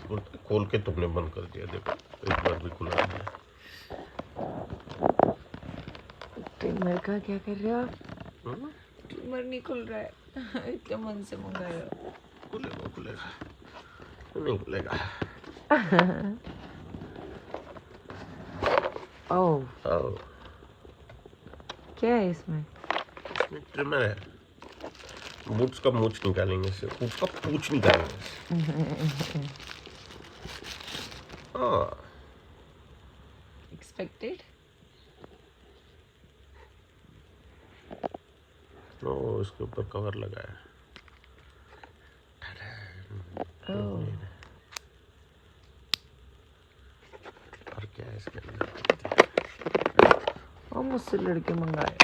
बोलता खोल के तुमने बंद कर दिया, देखो एक बार भी खुला नहीं है। ट्रिमर का क्या कर रहे हो आप? ट्रिमर नहीं खुल रहा है। इतने मन से मंगाया। खुलेगा खुलेगा नहीं खुलेगा। ओह, क्या है इसमें? इसमें ट्रिमर है, बूट्स का मूछ निकालेंगे इससे, बूट्स का पूछ निकालेंगे। हाँ एक्सपेक्टेड। ओ, इसके ऊपर कवर लगा है। और क्या है इसके अंदर? और मुझसे लड़के मंगाए।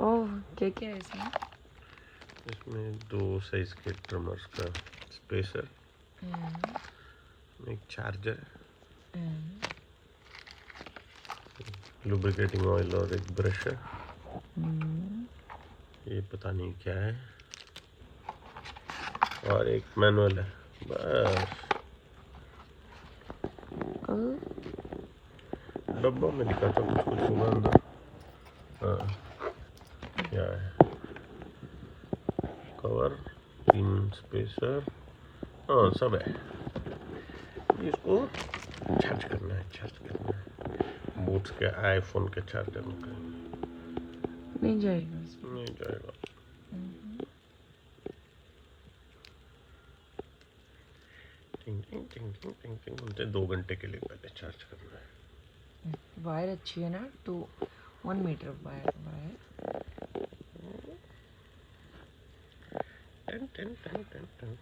ओह, क्या क्या है इसमें? इसमें 2 साइज के ट्रिमर्स का स्पेसर, एक चार्जर, लुब्रिकेटिंग ऑयल और एक ब्रश है। ये पता नहीं क्या है, और एक मैनुअल है बस। डब्बा में लिखा था कुछ कुछ होगा अंदर। हाँ, क्या है? कवर, 3 स्पेसर, हाँ सब है। इसको चार्ज करना है, चार्ज करना है। बूट्स के आईफोन के चार्जर में नहीं जाएगा, नहीं जाएगा। टिंग टिंग टिंग टिंग टिंग टिंग बोलते 2 घंटे के लिए पहले चार्ज करना है। वायर अच्छी है ना, 1 मीटर वायर। टन टन टन टन टन।